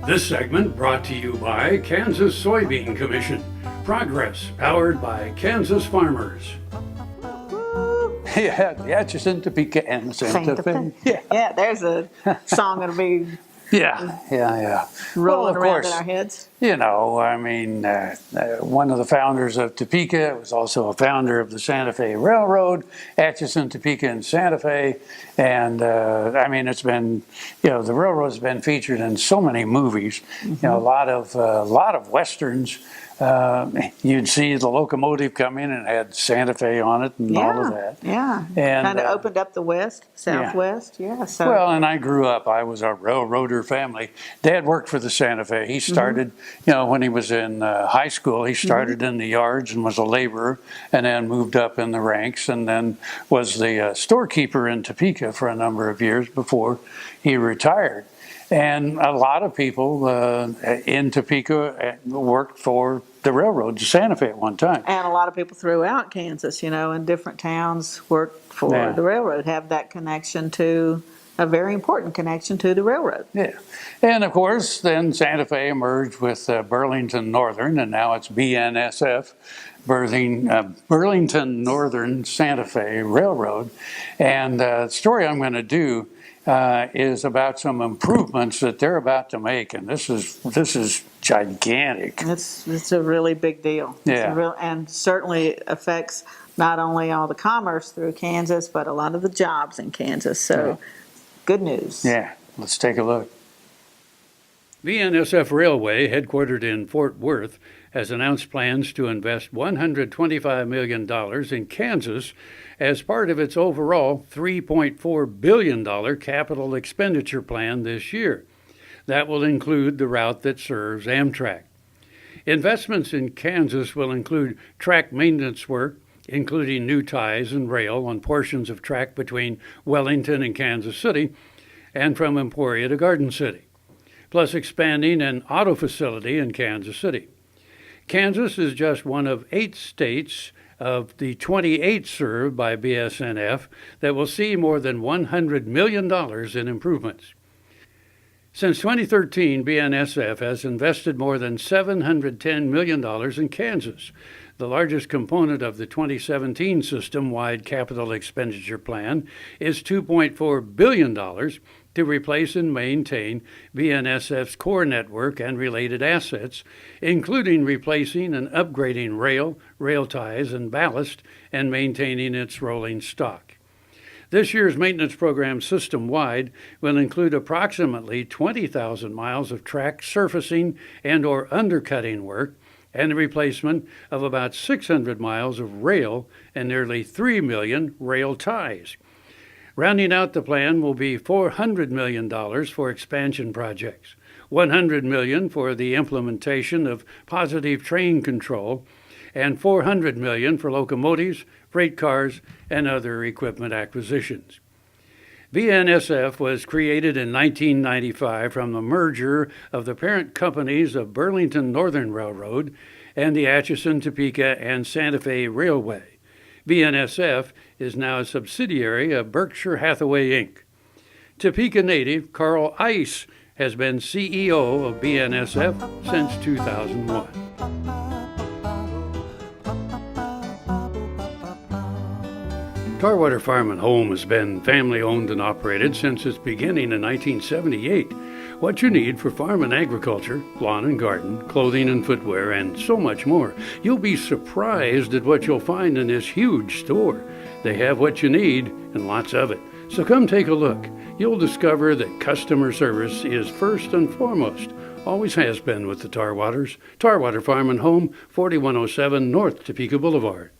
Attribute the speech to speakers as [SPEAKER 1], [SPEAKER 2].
[SPEAKER 1] This segment brought to you by Kansas Soybean Commission. Progress powered by Kansas farmers.
[SPEAKER 2] Yeah, the Atchison, Topeka, and Santa Fe.
[SPEAKER 3] Yeah, there's a song that'll be
[SPEAKER 2] Yeah.
[SPEAKER 3] rolling
[SPEAKER 2] of
[SPEAKER 3] around
[SPEAKER 2] course,
[SPEAKER 3] in our heads.
[SPEAKER 2] You know, I mean, one of the founders of Topeka was also a founder of the Santa Fe Railroad, Atchison, Topeka, and Santa Fe. And I mean, it's been, you know, the railroad's been featured in so many movies. Mm-hmm. You know, a lot of westerns. You'd see the locomotive come in and had Santa Fe on it and all of that.
[SPEAKER 3] Yeah,
[SPEAKER 2] and
[SPEAKER 3] kind of opened up the Southwest. Yeah. So.
[SPEAKER 2] Well, and I grew up. I was a railroader family. Dad worked for the Santa Fe. He started, you know, when he was in high school. He started in the yards and was a laborer, and then moved up in the ranks, and then was the storekeeper in Topeka for a number of years before he retired. And a lot of people in Topeka worked for the railroad to Santa Fe at one time.
[SPEAKER 3] And a lot of people throughout Kansas, you know, in different towns worked for the railroad, have that connection to, a very important connection to the railroad.
[SPEAKER 2] Yeah. And of course, then Santa Fe emerged with Burlington Northern, and now it's BNSF, Burlington Northern Santa Fe Railroad. And the story I'm going to do is about some improvements that they're about to make, and this is gigantic.
[SPEAKER 3] It's a really big deal.
[SPEAKER 2] Yeah.
[SPEAKER 3] And certainly affects not only all the commerce through Kansas, but a lot of the jobs in Kansas. So, good news.
[SPEAKER 2] Yeah, let's take a look.
[SPEAKER 1] BNSF Railway, headquartered in Fort Worth, has announced plans to invest $125 million in Kansas as part of its overall $3.4 billion capital expenditure plan this year. That will include the route that serves Amtrak. Investments in Kansas will include track maintenance work, including new ties and rail on portions of track between Wellington and Kansas City and from Emporia to Garden City, plus expanding an auto facility in Kansas City. Kansas is just one of 8 states of the 28 served by BNSF that will see more than $100 million in improvements. Since 2013, BNSF has invested more than $710 million in Kansas. The largest component of the 2017 system-wide capital expenditure plan is $2.4 billion to replace and maintain BNSF's core network and related assets, including replacing and upgrading rail ties, and ballast, and maintaining its rolling stock. This year's maintenance program system-wide will include approximately 20,000 miles of track surfacing and or undercutting work, and the replacement of about 600 miles of rail and nearly 3 million rail ties. Rounding out the plan will be $400 million for expansion projects, $100 million for the implementation of positive train control, and $400 million for locomotives, freight cars, and other equipment acquisitions. BNSF was created in 1995 from the merger of the parent companies of Burlington Northern Railroad and the Atchison, Topeka, and Santa Fe Railway. BNSF is now a subsidiary of Berkshire Hathaway, Inc. Topeka native Carl Ice has been CEO of BNSF since 2001. Tarwater Farm and Home has been family-owned and operated since its beginning in 1978. What you need for farm and agriculture, lawn and garden, clothing and footwear, and so much more. You'll be surprised at what you'll find in this huge store. They have what you need and lots of it. So come take a look. You'll discover that customer service is first and foremost. Always has been with the Tarwaters. Tarwater Farm and Home, 4107 North Topeka Boulevard.